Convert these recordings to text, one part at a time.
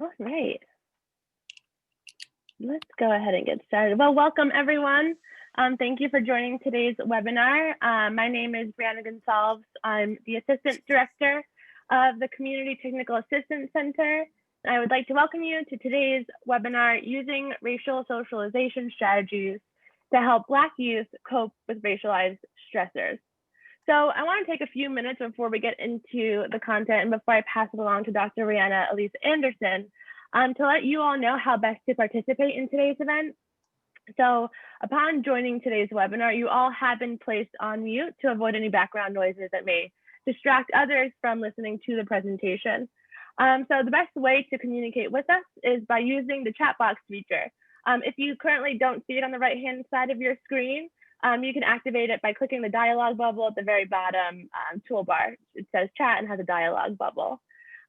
All right, let's go ahead and get started. Well, welcome everyone. Thank you for joining today's webinar. My name is Brianna Gonsalves. I'm the Assistant Director of the Community Technical Assistance Center. And I would like to welcome you to today's webinar, Using Racial Socialization Strategies to Help Black Youth Cope with Racialized Stressors. So I want to take a few minutes before we get into the content and before I pass it along to Dr. Rihanna Elise Anderson to let you all know how best to participate in today's event. So upon joining today's webinar, you all have been placed on mute to avoid any background noises that may distract others from listening to the presentation. So the best way to communicate with us is by using the chat box feature. If you currently don't see it on the right-hand side of your screen, you can activate it by clicking the dialog bubble at the very bottom toolbar. It says chat and has a dialog bubble.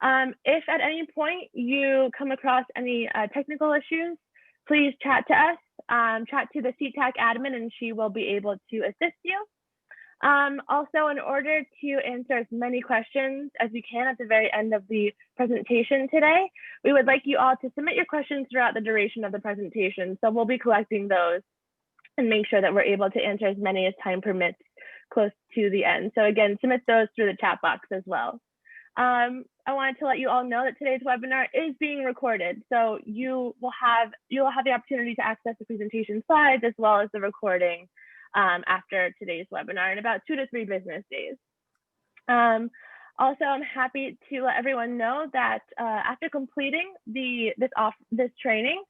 If at any point you come across any technical issues, please chat to us, chat to the CTAC admin, and she will be able to assist you. Also, in order to answer as many questions as we can at the very end of the presentation today, we would like you all to submit your questions throughout the duration of the presentation. So we'll be collecting those and make sure that we're able to answer as many as time permits close to the end. So again, submit those through the chat box as well. I wanted to let you all know that today's webinar is being recorded. So you'll have the opportunity to access the presentation slides as well as the recording after today's webinar in about 2 to 3 business days. Also, I'm happy to let everyone know that after completing this training,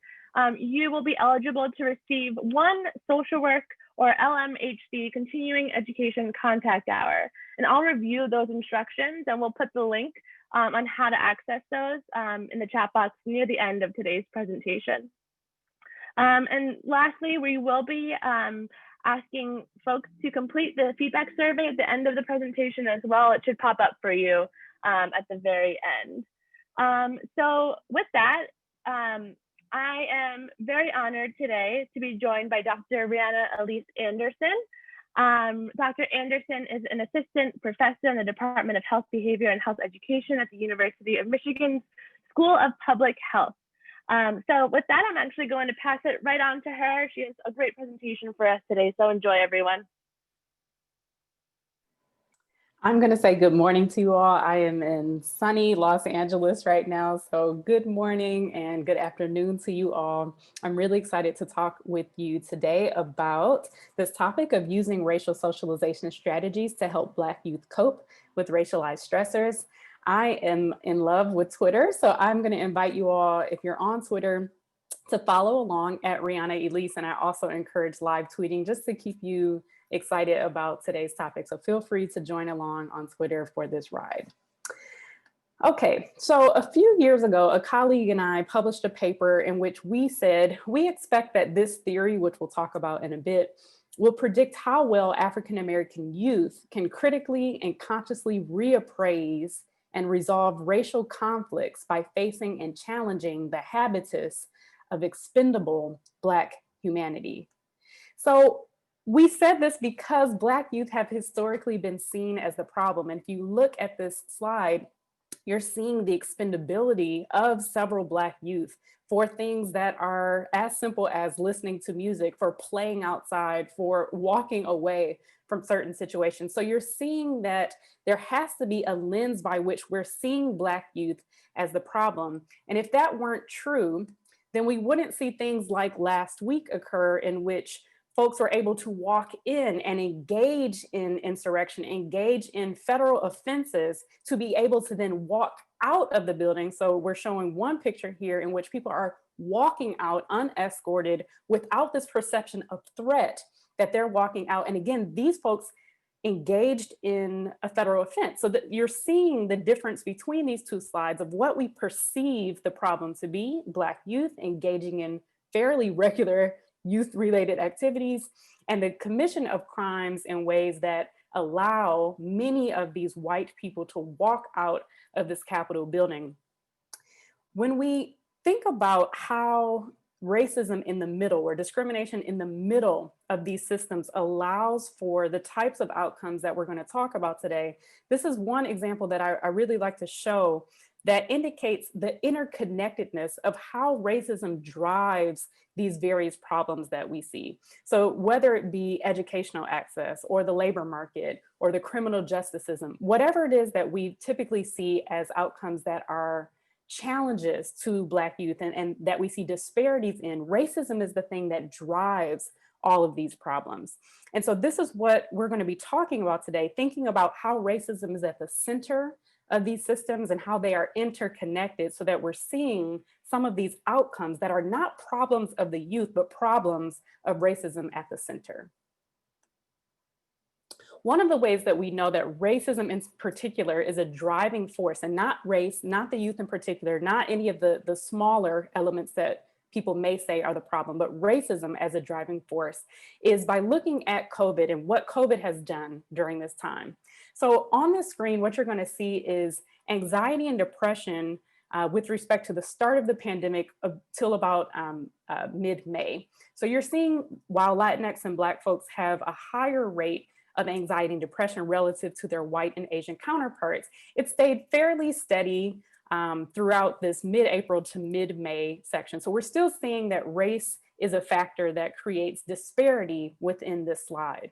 you will be eligible to receive 1 social work or LMHC continuing education contact hour. And I'll review those instructions and we'll put the link on how to access those in the chat box near the end of today's presentation. And lastly, we will be asking folks to complete the feedback survey at the end of the presentation as well. It should pop up for you at the very end. So with that, I am very honored today to be joined by Dr. Rihanna Elise Anderson. Dr. Anderson is an assistant professor in the Department of Health Behavior and Health Education at the University of Michigan's School of Public Health. So with that, I'm actually going to pass it right on to her. She has a great presentation for us today, so enjoy everyone. I'm going to say good morning to you all. I am in sunny Los Angeles right now, so good morning and good afternoon to you all. I'm really excited to talk with you today about this topic of using racial socialization strategies to help Black youth cope with racialized stressors. I am in love with Twitter, so I'm going to invite you all, if you're on Twitter, to follow along at Rihanna Elise, and I also encourage live tweeting just to keep you excited about today's topic. So feel free to join along on Twitter for this ride. Okay, so a few years ago, a colleague and I published a paper in which we said, we expect that this theory, which we'll talk about in a bit, will predict how well African-American youth can critically and consciously reappraise and resolve racial conflicts by facing and challenging the habitus of expendable Black humanity. So we said this because Black youth have historically been seen as the problem. And if you look at this slide, you're seeing the expendability of several Black youth for things that are as simple as listening to music, for playing outside, for walking away from certain situations. So you're seeing that there has to be a lens by which we're seeing Black youth as the problem. And if that weren't true, then we wouldn't see things like last week occur in which folks were able to walk in and engage in insurrection, engage in federal offenses to be able to then walk out of the building. So we're showing one picture here in which people are walking out unescorted without this perception of threat that they're walking out. And again, these folks engaged in a federal offense. So that you're seeing the difference between these two slides of what we perceive the problem to be, Black youth engaging in fairly regular youth-related activities, and the commission of crimes in ways that allow many of these white people to walk out of this Capitol building. When we think about how racism in the middle or discrimination in the middle of these systems allows for the types of outcomes that we're going to talk about today, this is one example that I really like to show that indicates the interconnectedness of how racism drives these various problems that we see. So whether it be educational access or the labor market or the criminal justice system, whatever it is that we typically see as outcomes that are challenges to Black youth and that we see disparities in, racism is the thing that drives all of these problems. And so this is what we're going to be talking about today, thinking about how racism is at the center of these systems and how they are interconnected so that we're seeing some of these outcomes that are not problems of the youth, but problems of racism at the center. One of the ways that we know that racism in particular is a driving force, and not race, not the youth in particular, not any of the smaller elements that people may say are the problem, but racism as a driving force, is by looking at COVID and what COVID has done during this time. So on the screen, what you're going to see is anxiety and depression with respect to the start of the pandemic till about mid-May. So you're seeing while Latinx and Black folks have a higher rate of anxiety and depression relative to their white and Asian counterparts, it stayed fairly steady throughout this mid-April to mid-May section. So we're still seeing that race is a factor that creates disparity within this slide.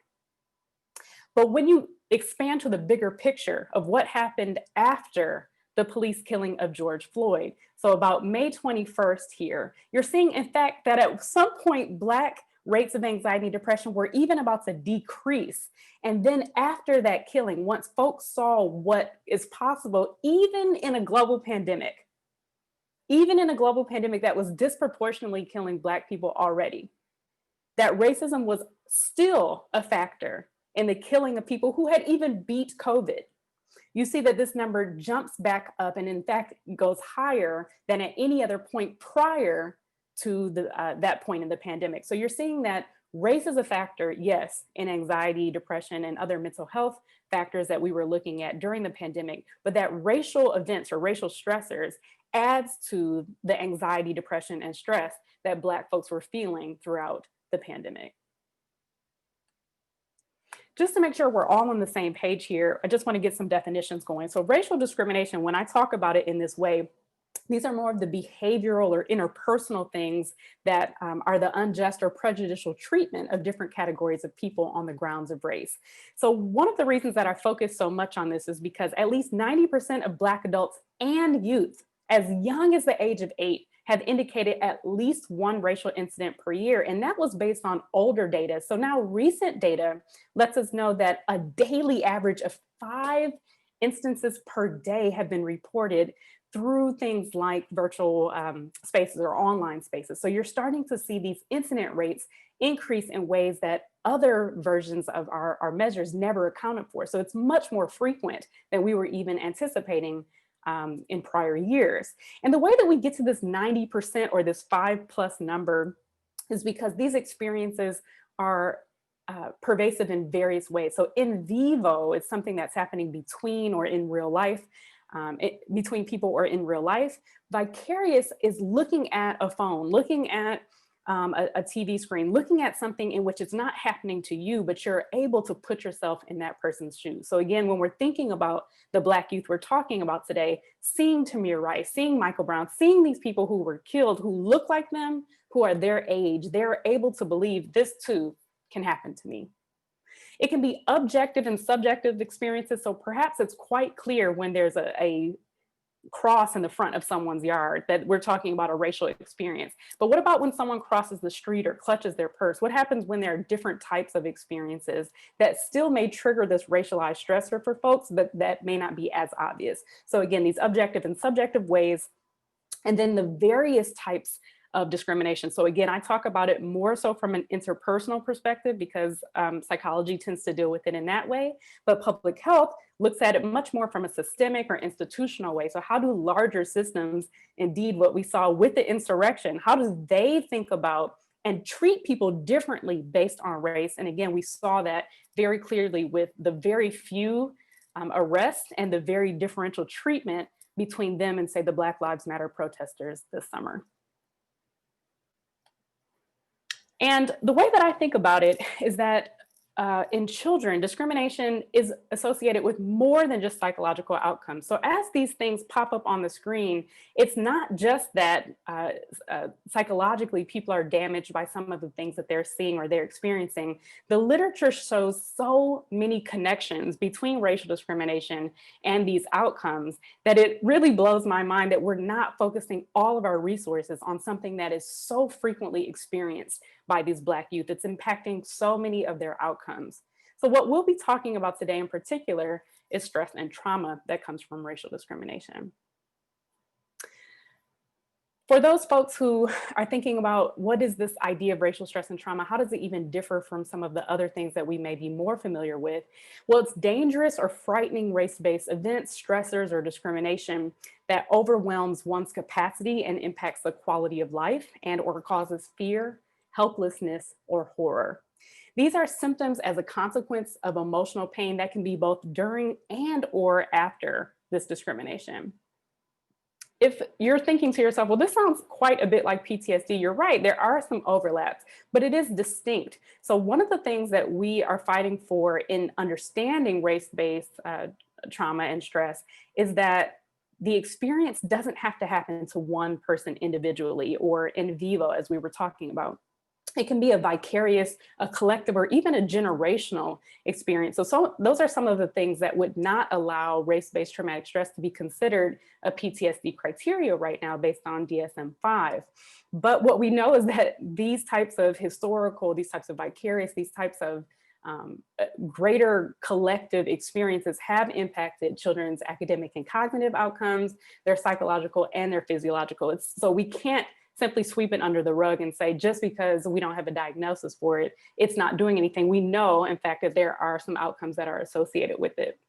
But when you expand to the bigger picture of what happened after the police killing of George Floyd, so about May 21st here, you're seeing in fact that at some point Black rates of anxiety and depression were even about to decrease. And then after that killing, once folks saw what is possible, even in a global pandemic that was disproportionately killing Black people already, that racism was still a factor in the killing of people who had even beat COVID. You see that this number jumps back up and in fact goes higher than at any other point prior to that point in the pandemic. So you're seeing that race is a factor, yes, in anxiety, depression, and other mental health factors that we were looking at during the pandemic, but that racial events or racial stressors adds to the anxiety, depression, and stress that Black folks were feeling throughout the pandemic. Just to make sure we're all on the same page here, I just want to get some definitions going. So racial discrimination, when I talk about it in this way, these are more of the behavioral or interpersonal things that are the unjust or prejudicial treatment of different categories of people on the grounds of race. So one of the reasons that I focus so much on this is because at least 90% of Black adults and youth as young as the age of 8 have indicated at least one racial incident per year. And that was based on older data. So now recent data lets us know that a daily average of 5 instances per day have been reported through things like virtual spaces or online spaces. So you're starting to see these incident rates increase in ways that other versions of our measures never accounted for. So it's much more frequent than we were even anticipating in prior years. And the way that we get to this 90% or this 5+ number is because these experiences are pervasive in various ways. So in vivo, it's something that's happening between or in real life, between people or in real life. Vicarious is looking at a phone, looking at a TV screen, looking at something in which it's not happening to you, but you're able to put yourself in that person's shoes. So again, when we're thinking about the Black youth we're talking about today, seeing Tamir Rice, seeing Michael Brown, seeing these people who were killed, who look like them, who are their age, they're able to believe this too can happen to me. It can be objective and subjective experiences. So perhaps it's quite clear when there's a cross in the front of someone's yard that we're talking about a racial experience. But what about when someone crosses the street or clutches their purse? What happens when there are different types of experiences that still may trigger this racialized stressor for folks, but that may not be as obvious? So again, these objective and subjective ways, and then the various types of discrimination. So again, I talk about it more so from an interpersonal perspective because psychology tends to deal with it in that way, but public health looks at it much more from a systemic or institutional way. So how do larger systems, indeed what we saw with the insurrection, how do they think about and treat people differently based on race? And again, we saw that very clearly with the very few arrests and the very differential treatment between them and say the Black Lives Matter protesters this summer. And the way that I think about it is that in children, discrimination is associated with more than just psychological outcomes. So as these things pop up on the screen, it's not just that psychologically people are damaged by some of the things that they're seeing or they're experiencing. The literature shows so many connections between racial discrimination and these outcomes that it really blows my mind that we're not focusing all of our resources on something that is so frequently experienced by these Black youth. It's impacting so many of their outcomes. So what we'll be talking about today in particular is stress and trauma that comes from racial discrimination. For those folks who are thinking about what is this idea of racial stress and trauma, how does it even differ from some of the other things that we may be more familiar with? Well, it's dangerous or frightening race-based events, stressors, or discrimination that overwhelms one's capacity and impacts the quality of life and or causes fear, helplessness, or horror. These are symptoms as a consequence of emotional pain that can be both during and or after this discrimination. If you're thinking to yourself, well, this sounds quite a bit like PTSD, you're right, there are some overlaps, but it is distinct. So one of the things that we are fighting for in understanding race-based trauma and stress is that the experience doesn't have to happen to one person individually or in vivo, as we were talking about. It can be a vicarious, a collective, or even a generational experience. So those are some of the things that would not allow race-based traumatic stress to be considered a PTSD criteria right now based on DSM-5. But what we know is that these types of historical, these types of vicarious, these types of greater collective experiences have impacted children's academic and cognitive outcomes, their psychological and their physiological. So we can't simply sweep it under the rug and say, just because we don't have a diagnosis for it, it's not doing anything. We know, in fact, that there are some outcomes that are associated with it.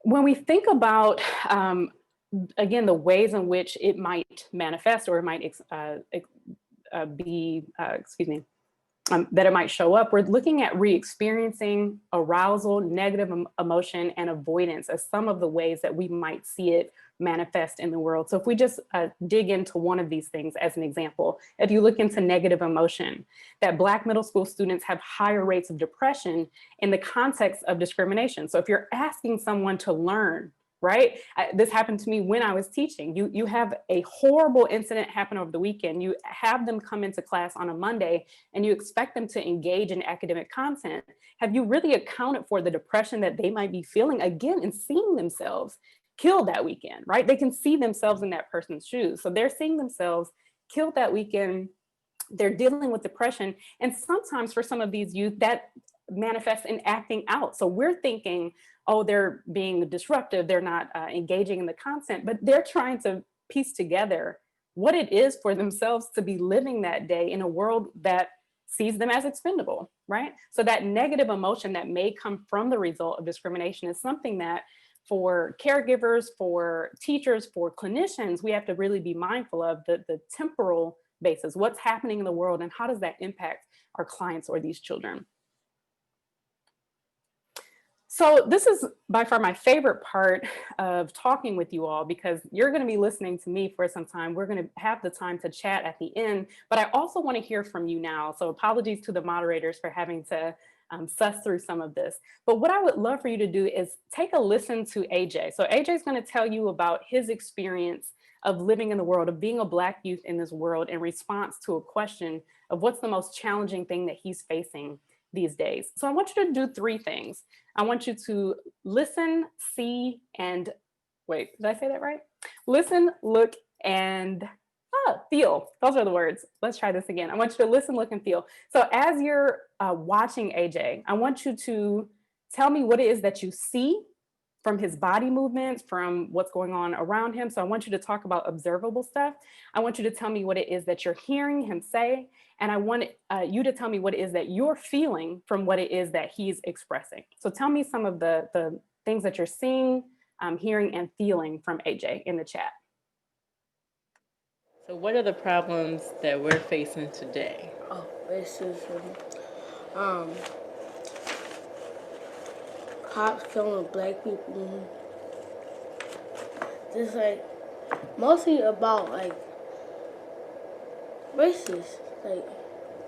When we think about, again, the ways in which it might manifest or it might that it might show up, we're looking at re-experiencing arousal, negative emotion, and avoidance as some of the ways that we might see it manifest in the world. So if we just dig into one of these things as an example, if you look into negative emotion, that Black middle school students have higher rates of depression in the context of discrimination. So if you're asking someone to learn, right? This happened to me when I was teaching. You have a horrible incident happen over the weekend. You have them come into class on a Monday and you expect them to engage in academic content. Have you really accounted for the depression that they might be feeling again and seeing themselves killed that weekend, right? They can see themselves in that person's shoes. So they're seeing themselves killed that weekend. They're dealing with depression. And sometimes for some of these youth, that manifests in acting out. So we're thinking, oh, they're being disruptive, they're not engaging in the content, but they're trying to piece together what it is for themselves to be living that day in a world that sees them as expendable, right? So that negative emotion that may come from the result of discrimination is something that for caregivers, for teachers, for clinicians, we have to really be mindful of the temporal basis, what's happening in the world and how does that impact our clients or these children. So this is by far my favorite part of talking with you all because you're going to be listening to me for some time. We're going to have the time to chat at the end, but I also want to hear from you now. So apologies to the moderators for having to suss through some of this. But what I would love for you to do is take a listen to AJ. So AJ is going to tell you about his experience of living in the world, of being a Black youth in this world in response to a question of what's the most challenging thing that he's facing these days. So I want you to do three things. I want you to listen, see, and wait, did I say that right? Listen, look, and feel. Those are the words. Let's try this again. I want you to listen, look, and feel. So as you're watching AJ, I want you to tell me what it is that you see from his body movements, from what's going on around him. So I want you to talk about observable stuff. I want you to tell me what it is that you're hearing him say. And I want you to tell me what it is that you're feeling from what it is that he's expressing. So tell me some of the things that you're seeing, hearing, and feeling from AJ in the chat. So what are the problems that we're facing today? Oh, racism. Cops killing Black people. Just like mostly about like racist. Like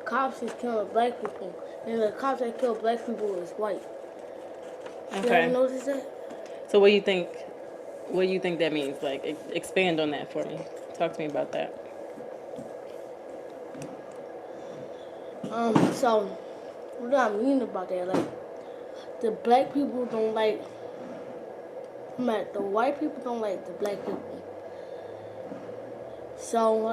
cops is killing black people, and the cops that kill black people is white. You ever Okay. notice that? So what do you think? What do you think that means? Like, expand on that for me. Talk to me about that. So what do I mean about that? Like, the black people don't like, the white people don't like the black people. So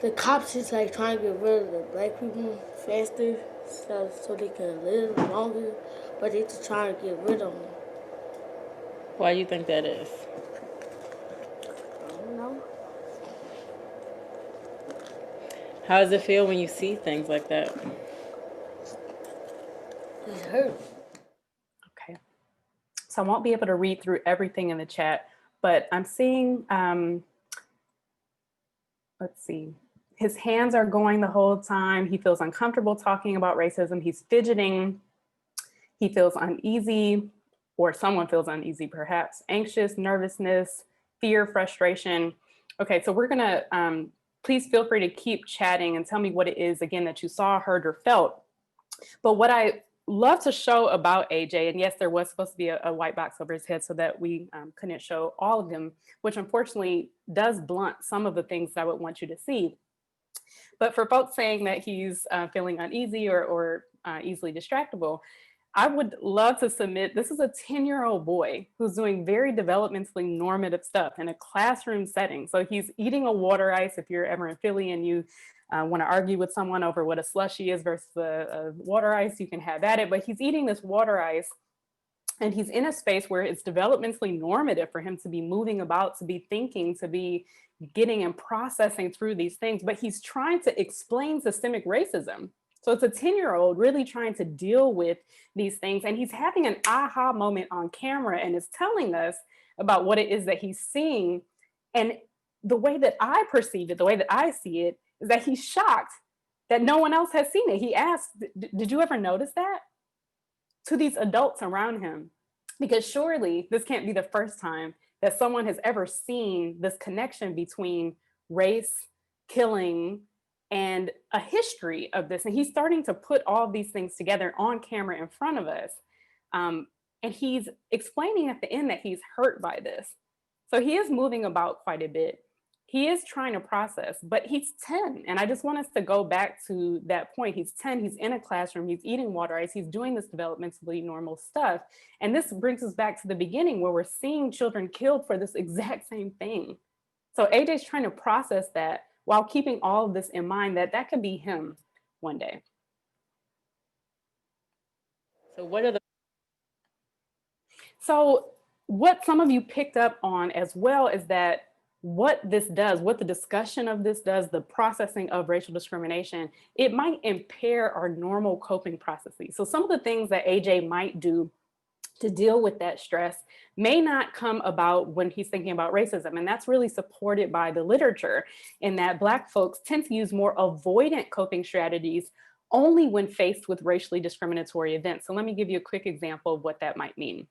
the cops is like trying to get rid of the black people faster, so they can live longer, but they just trying to get rid of them. Why do you think that is? I don't know. How does it feel when you see things like that? It hurt. Okay. So I won't be able to read through everything in the chat, but I'm seeing, let's see. His hands are going the whole time. He feels uncomfortable talking about racism. He's fidgeting. He feels uneasy, or someone feels uneasy perhaps, anxious, nervousness, fear, frustration. Okay, so we're gonna, please feel free to keep chatting and tell me what it is again that you saw, heard, or felt. But what I love to show about AJ, and yes, there was supposed to be a white box over his head so that we couldn't show all of them, which unfortunately does blunt some of the things that I would want you to see. But for folks saying that he's feeling uneasy or easily distractible, I would love to submit, this is a 10-year-old boy who's doing very developmentally normative stuff in a classroom setting. So he's eating a water ice. If you're ever in Philly and you want to argue with someone over what a slushie is versus a water ice, you can have at it. But he's eating this water ice, and he's in a space where it's developmentally normative for him to be moving about, to be thinking, to be getting and processing through these things. But he's trying to explain systemic racism. So it's a 10-year-old really trying to deal with these things. And he's having an aha moment on camera and is telling us about what it is that he's seeing. And the way that I perceive it, the way that I see it, is that he's shocked that no one else has seen it. He asked, did you ever notice that? To these adults around him, because surely this can't be the first time that someone has ever seen this connection between race, killing, and a history of this. And he's starting to put all these things together on camera in front of us. And he's explaining at the end that he's hurt by this. So he is moving about quite a bit. He is trying to process, but he's 10. And I just want us to go back to that point. He's 10, he's in a classroom, he's eating water ice, he's doing this developmentally normal stuff. And this brings us back to the beginning where we're seeing children killed for this exact same thing. So AJ's trying to process that while keeping all of this in mind, that that could be him one day. So what are the So what some of you picked up on as well is that what this does, what the discussion of this does, the processing of racial discrimination, it might impair our normal coping processes. So some of the things that AJ might do to deal with that stress may not come about when he's thinking about racism. And that's really supported by the literature, in that Black folks tend to use more avoidant coping strategies only when faced with racially discriminatory events. So let me give you a quick example of what that might mean.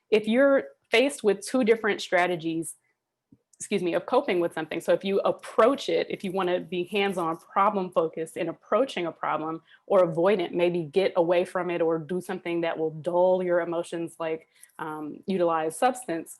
If you're faced with two different strategies, of coping with something. So if you approach it, if you want to be hands-on, problem focused in approaching a problem, or avoidant, maybe get away from it or do something that will dull your emotions, like utilize substance.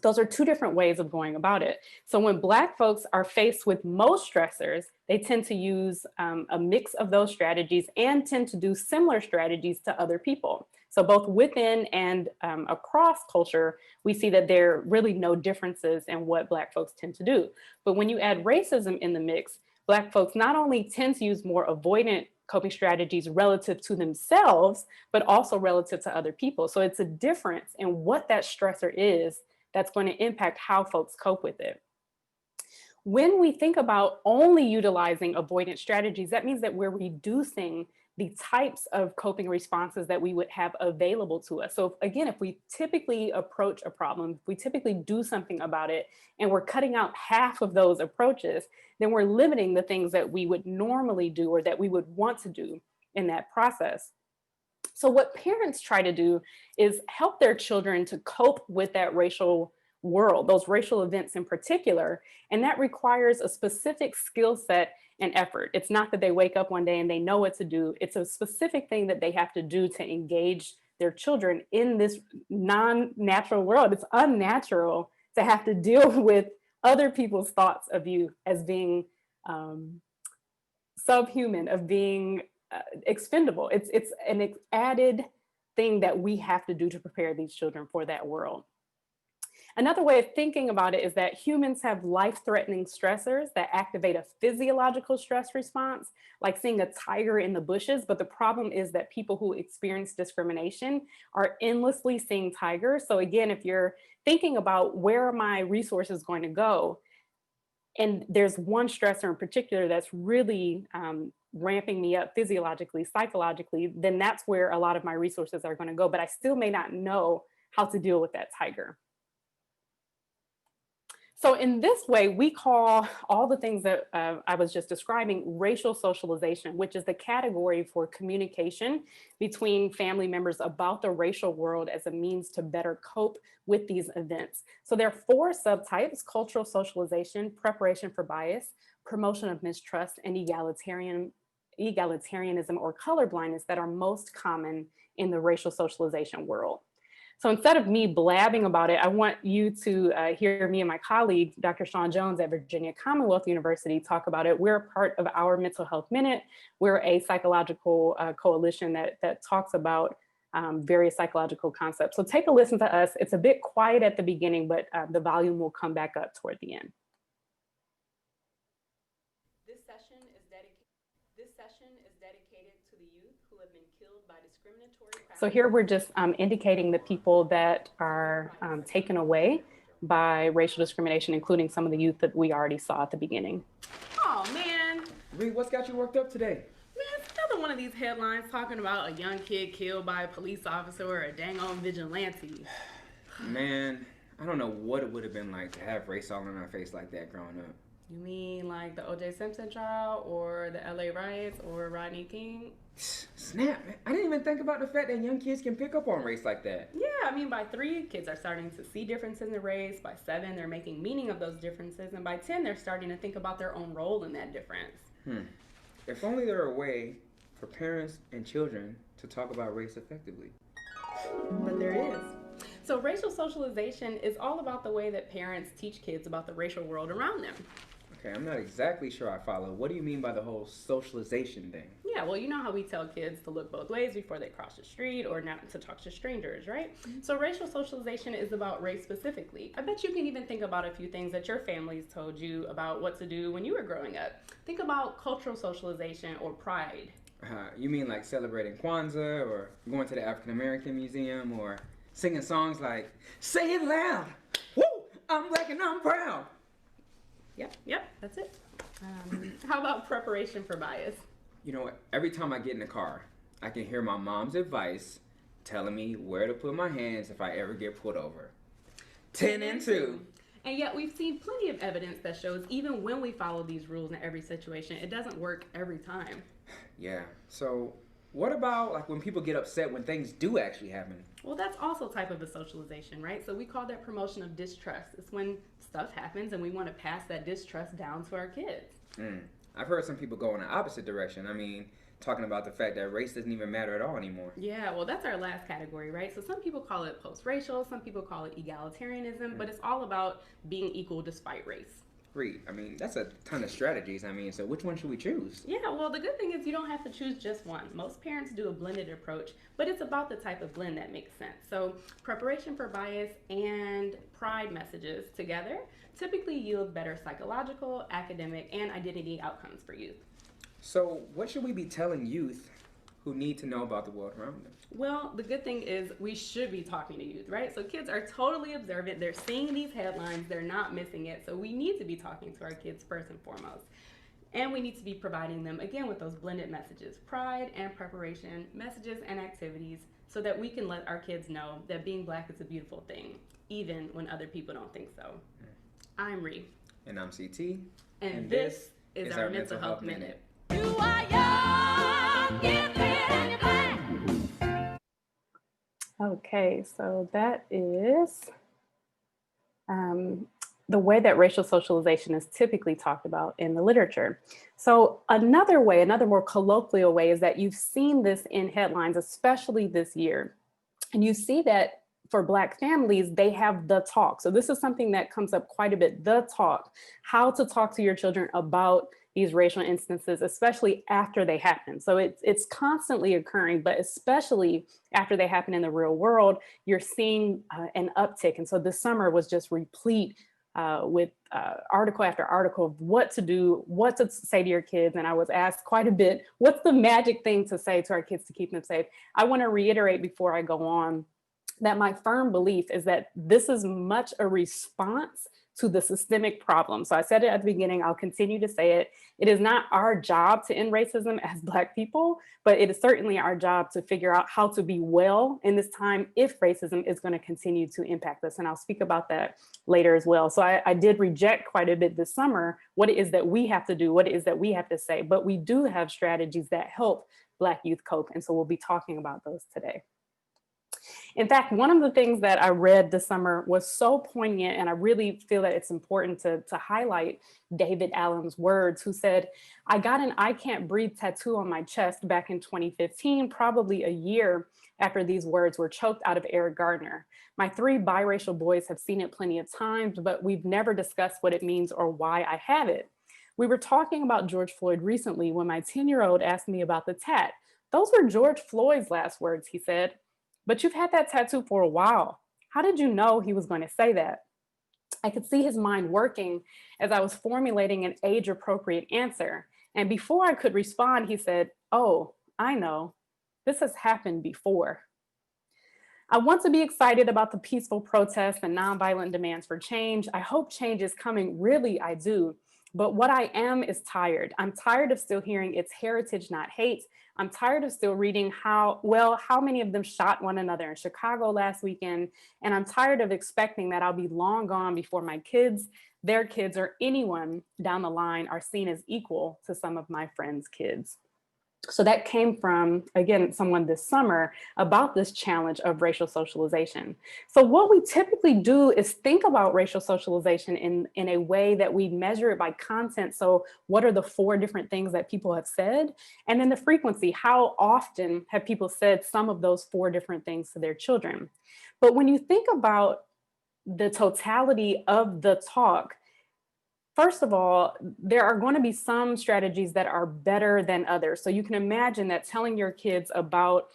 Those are two different ways of going about it. So when Black folks are faced with most stressors, they tend to use a mix of those strategies and tend to do similar strategies to other people. So both within and across culture, we see that there are really no differences in what Black folks tend to do. But when you add racism in the mix, Black folks not only tend to use more avoidant coping strategies relative to themselves, but also relative to other people. So it's a difference in what that stressor is that's going to impact how folks cope with it. When we think about only utilizing avoidant strategies, that means that we're reducing the types of coping responses that we would have available to us. So again, if we typically approach a problem, if we typically do something about it, and we're cutting out half of those approaches, then we're limiting the things that we would normally do or that we would want to do in that process. So what parents try to do is help their children to cope with that racial world, those racial events in particular. And that requires a specific skill set and effort. It's not that they wake up one day and they know what to do. It's a specific thing that they have to do to engage their children in this non-natural world. It's unnatural to have to deal with other people's thoughts of you as being subhuman, of being expendable. It's an added thing that we have to do to prepare these children for that world. Another way of thinking about it is that humans have life-threatening stressors that activate a physiological stress response, like seeing a tiger in the bushes. But the problem is that people who experience discrimination are endlessly seeing tigers. So again, if you're thinking about where are my resources going to go, and there's one stressor in particular that's really ramping me up physiologically, psychologically, then that's where a lot of my resources are going to go. But I still may not know how to deal with that tiger. So in this way, we call all the things that I was just describing racial socialization, which is the category for communication between family members about the racial world as a means to better cope with these events. So there are 4 subtypes: cultural socialization, preparation for bias, promotion of mistrust, and egalitarianism or colorblindness that are most common in the racial socialization world. So instead of me blabbing about it, I want you to hear me and my colleague, Dr. Sean Jones at Virginia Commonwealth University, talk about it. We're a part of Our Mental Health Minute. We're a psychological coalition that talks about various psychological concepts. So take a listen to us. It's a bit quiet at the beginning, but the volume will come back up toward the end. This session is dedicated to the youth who have been killed by discriminatory practices. So here we're just indicating the people that are taken away by racial discrimination, including some of the youth that we already saw at the beginning. Oh man, Reed, what's got you worked up today? man, it's another one of these headlines talking about a young kid killed by a police officer or a dang on vigilante. Man, I don't know what it would have been like to have race all in our face like that growing up. You mean like the O.J. Simpson trial or the L.A. riots or Rodney King? Snap, man. I didn't even think about the fact that young kids can pick up on race like that. Yeah, I mean, by 3, kids are starting to see differences in race. By 7, they're making meaning of those differences. And by 10, they're starting to think about their own role in that difference. If only there were a way for parents and children to talk about race effectively. But there is. So racial socialization is all about the way that parents teach kids about the racial world around them. Okay, I'm not exactly sure I follow. What do you mean by the whole socialization thing? Yeah, well, you know how we tell kids to look both ways before they cross the street or not to talk to strangers, right? So racial socialization is about race specifically. I bet you can even think about a few things that your families told you about what to do when you were growing up. Think about cultural socialization or pride. You mean like celebrating Kwanzaa or going to the African American Museum or singing songs like, "Say it loud, woo, I'm black and I'm proud." Yep, that's it. How about preparation for bias? You know what? Every time I get in the car, I can hear my mom's advice telling me where to put my hands if I ever get pulled over. 10 and 2. And yet we've seen plenty of evidence that shows even when we follow these rules in every situation, it doesn't work every time. Yeah. So what about like when people get upset when things do actually happen? Well, that's also type of a socialization, right? So we call that promotion of distrust. It's when stuff happens and we want to pass that distrust down to our kids. I've heard some people go in the opposite direction. I mean, talking about the fact that race doesn't even matter at all anymore. Yeah, well, that's our last category, right? So some people call it post-racial, some people call it egalitarianism, but it's all about being equal despite race. Reed, I mean, that's a ton of strategies. I mean, so which one should we choose? Yeah, well, the good thing is you don't have to choose just one. Most parents do a blended approach, but it's about the type of blend that makes sense. So preparation for bias and pride messages together typically yield better psychological, academic, and identity outcomes for youth. So what should we be telling youth who need to know about the world around them? Well, the good thing is we should be talking to youth, right? So kids are totally observant. They're seeing these headlines. They're not missing it. So we need to be talking to our kids first and foremost. And we need to be providing them, again, with those blended messages, pride and preparation, messages and activities, so that we can let our kids know that being Black is a beautiful thing, even when other people don't think so. I'm Ree. And I'm CT. And this is our Mental Health Minute. You are young, gifted, and Black. Okay, so that is the way that racial socialization is typically talked about in the literature. So another way, another more colloquial way, is that you've seen this in headlines, especially this year. And you see that for Black families, they have the talk. So this is something that comes up quite a bit, the talk, how to talk to your children about these racial instances, especially after they happen. So it's constantly occurring, but especially after they happen in the real world, you're seeing an uptick. And so this summer was just replete with article after article of what to do, what to say to your kids. And I was asked quite a bit, what's the magic thing to say to our kids to keep them safe? I want to reiterate before I go on that my firm belief is that this is much a response to the systemic problem. So I said it at the beginning, I'll continue to say it. It is not our job to end racism as Black people, but it is certainly our job to figure out how to be well in this time if racism is going to continue to impact us. And I'll speak about that later as well. So I did reject quite a bit this summer what it is that we have to do, what it is that we have to say, but we do have strategies that help Black youth cope. And so we'll be talking about those today. In fact, one of the things that I read this summer was so poignant, and I really feel that it's important to highlight David Allen's words, who said, "I got an I can't breathe tattoo on my chest back in 2015, probably a year after these words were choked out of Eric Gardner. My 3 biracial boys have seen it plenty of times, but we've never discussed what it means or why I have it. We were talking about George Floyd recently when my 10-year-old asked me about the tat. Those were George Floyd's last words," he said. "But you've had that tattoo for a while. How did you know he was going to say that?" I could see his mind working as I was formulating an age-appropriate answer. And before I could respond, he said, "Oh, I know. This has happened before." I want to be excited about the peaceful protests and nonviolent demands for change. I hope change is coming. Really, I do. But what I am is tired. I'm tired of still hearing it's heritage, not hate. I'm tired of still reading how many of them shot one another in Chicago last weekend. And I'm tired of expecting that I'll be long gone before my kids, their kids, or anyone down the line are seen as equal to some of my friends' kids. So that came from, again, someone this summer about this challenge of racial socialization. So what we typically do is think about racial socialization in a way that we measure it by content. So what are the 4 different things that people have said? And then the frequency, how often have people said some of those 4 different things to their children? But when you think about the totality of the talk, first of all, there are going to be some strategies that are better than others. So you can imagine that telling your kids about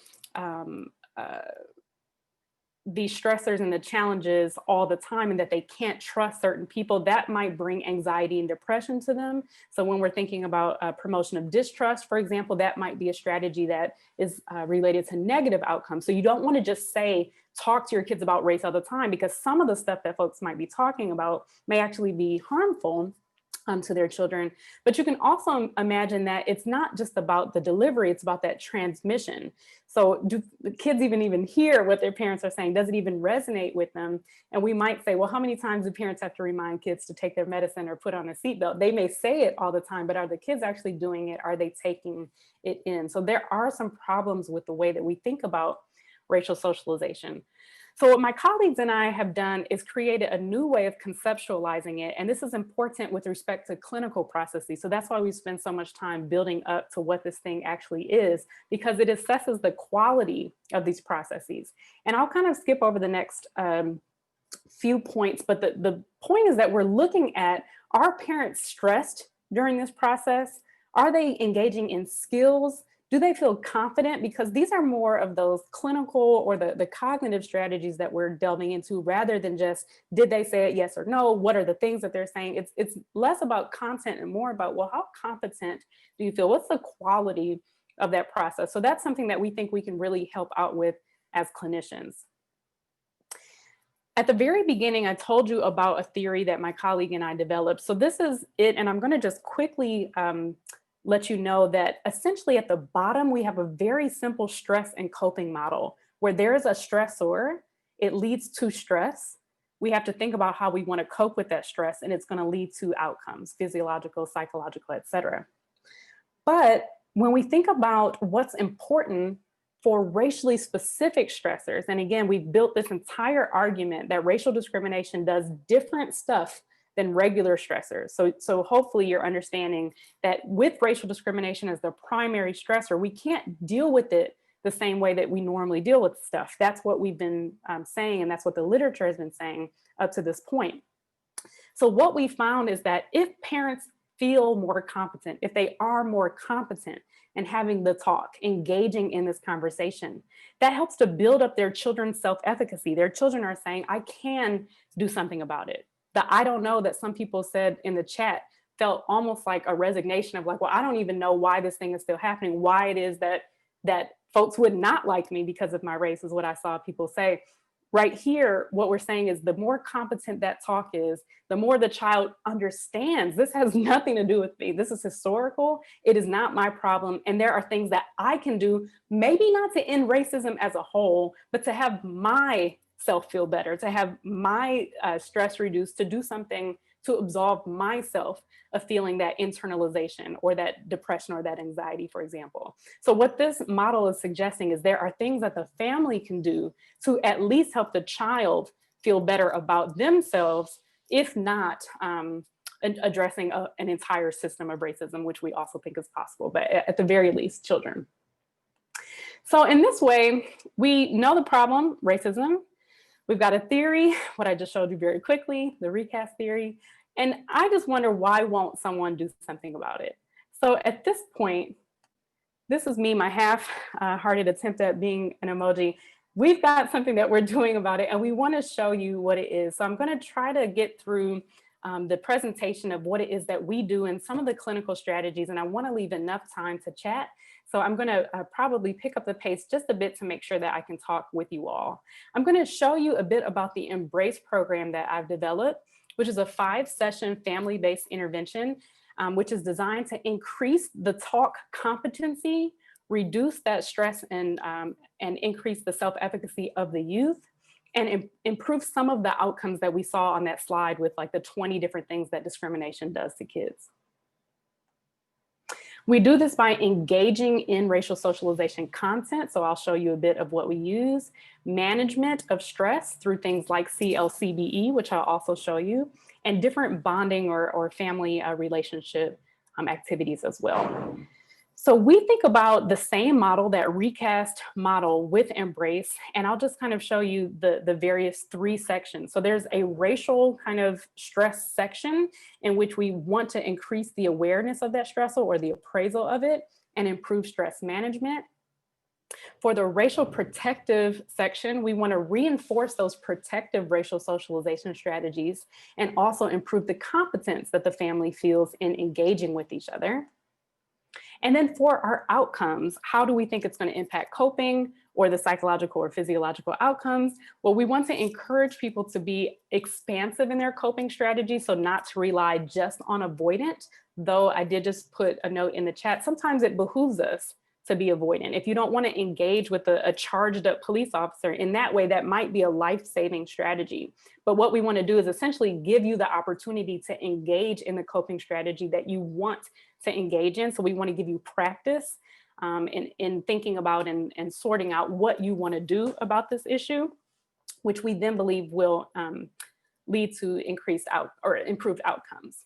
these stressors and the challenges all the time and that they can't trust certain people, that might bring anxiety and depression to them. So when we're thinking about promotion of distrust, for example, that might be a strategy that is related to negative outcomes. So you don't want to just say, talk to your kids about race all the time, because some of the stuff that folks might be talking about may actually be harmful to their children. But you can also imagine that it's not just about the delivery, it's about that transmission. So do the kids even hear what their parents are saying? Does it even resonate with them? And we might say, well, how many times do parents have to remind kids to take their medicine or put on a seatbelt? They may say it all the time, but are the kids actually doing it? Are they taking it in? So there are some problems with the way that we think about racial socialization. So what my colleagues and I have done is created a new way of conceptualizing it. And this is important with respect to clinical processes. So that's why we spend so much time building up to what this thing actually is, because it assesses the quality of these processes. And I'll kind of skip over the next few points, but the point is that we're looking at, are parents stressed during this process? Are they engaging in skills? Do they feel confident? Because these are more of those clinical or the cognitive strategies that we're delving into, rather than just, did they say it yes or no? What are the things that they're saying? It's less about content and more about, well, how competent do you feel? What's the quality of that process? So that's something that we think we can really help out with as clinicians. At the very beginning, I told you about a theory that my colleague and I developed. So this is it, and I'm going to just quickly let you know that essentially at the bottom, we have a very simple stress and coping model. Where there is a stressor, it leads to stress. We have to think about how we want to cope with that stress, and it's going to lead to outcomes, physiological, psychological, et cetera. But when we think about what's important For racially specific stressors, and again, we've built this entire argument that racial discrimination does different stuff than regular stressors. So hopefully you're understanding that with racial discrimination as the primary stressor, we can't deal with it the same way that we normally deal with stuff. That's what we've been saying, and that's what the literature has been saying up to this point. So what we found is that if parents feel more competent, if they are more competent in having the talk, engaging in this conversation, that helps to build up their children's self-efficacy. Their children are saying, I can do something about it. The I don't know that some people said in the chat felt almost like a resignation of like, well, I don't even know why this thing is still happening, why it is that folks would not like me because of my race, is what I saw people say. Right here, what we're saying is the more competent that talk is, the more the child understands this has nothing to do with me. This is historical. It is not my problem. And there are things that I can do, maybe not to end racism as a whole, but to have myself feel better, to have my stress reduced, to do something to absolve myself of feeling that internalization or that depression or that anxiety, for example. So what this model is suggesting is there are things that the family can do to at least help the child feel better about themselves, if not addressing an entire system of racism, which we also think is possible, but at the very least, children. So in this way, we know the problem, racism. We've got a theory, what I just showed you very quickly, the recast theory. And I just wonder, why won't someone do something about it? So at this point, this is me, my half-hearted attempt at being an emoji. We've got something that we're doing about it, and we want to show you what it is. So I'm going to try to get through the presentation of what it is that we do and some of the clinical strategies, and I want to leave enough time to chat. So I'm going to probably pick up the pace just a bit to make sure that I can talk with you all. I'm going to show you a bit about the Embrace program that I've developed, which is a 5-session family-based intervention, which is designed to increase the talk competency, reduce that stress, and increase the self-efficacy of the youth, and improve some of the outcomes that we saw on that slide with like the 20 different things that discrimination does to kids. We do this by engaging in racial socialization content. So I'll show you a bit of what we use. Management of stress through things like CLC-BE, which I'll also show you, and different bonding or family relationship activities as well. So we think about the same model, that recast model with Embrace, and I'll just kind of show you the various 3 sections. So there's a racial kind of stress section in which we want to increase the awareness of that stressor or the appraisal of it and improve stress management. For the racial protective section, we want to reinforce those protective racial socialization strategies and also improve the competence that the family feels in engaging with each other. And then for our outcomes, how do we think it's going to impact coping or the psychological or physiological outcomes? Well, we want to encourage people to be expansive in their coping strategy, so not to rely just on avoidant, though I did just put a note in the chat. Sometimes it behooves us to be avoidant. If you don't want to engage with a charged up police officer in that way, that might be a life-saving strategy. But what we want to do is essentially give you the opportunity to engage in the coping strategy that you want to engage in. So we want to give you practice in thinking about and sorting out what you want to do about this issue, which we then believe will lead to improved outcomes.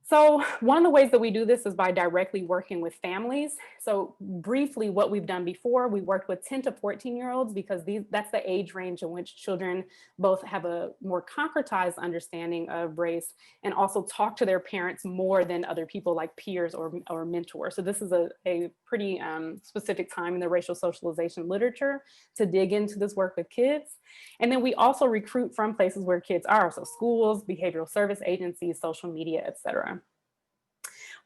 So one of the ways that we do this is by directly working with families. So briefly, what we've done before, we worked with 10 to 14-year-olds because that's the age range in which children both have a more concretized understanding of race and also talk to their parents more than other people like peers or mentors. So this is a pretty specific time in the racial socialization literature to dig into this work with kids. And then we also recruit from places where kids are, so schools, behavioral service agencies, social media, et cetera.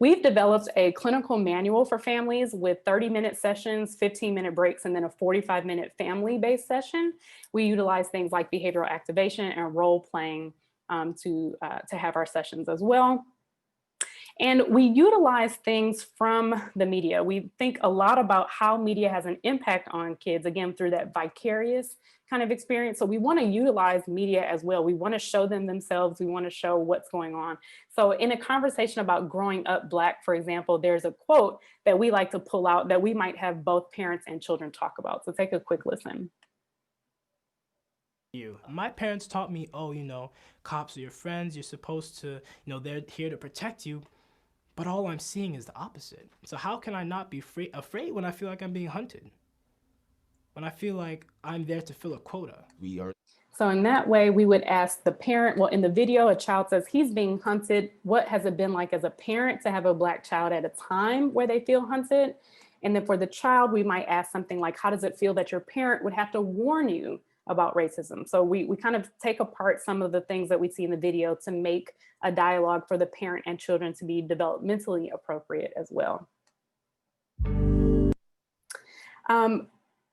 We've developed a clinical manual for families with 30-minute sessions, 15-minute breaks, and then a 45-minute family-based session. We utilize things like behavioral activation and role playing to have our sessions as well. And we utilize things from the media. We think a lot about how media has an impact on kids, again, through that vicarious kind of experience. So we want to utilize media as well. We want to show them themselves. We want to show what's going on. So in a conversation about growing up Black, for example, there's a quote that we like to pull out that we might have both parents and children talk about. So take a quick listen. My parents taught me, oh, cops are your friends. You're supposed to, they're here to protect you. But all I'm seeing is the opposite. So how can I not be afraid when I feel like I'm being hunted? When I feel like I'm there to fill a quota? So in that way, we would ask the parent, well, in the video, a child says he's being hunted. What has it been like as a parent to have a Black child at a time where they feel hunted? And then for the child, we might ask something like, how does it feel that your parent would have to warn you about racism? So we kind of take apart some of the things that we see in the video to make a dialogue for the parent and children to be developmentally appropriate as well.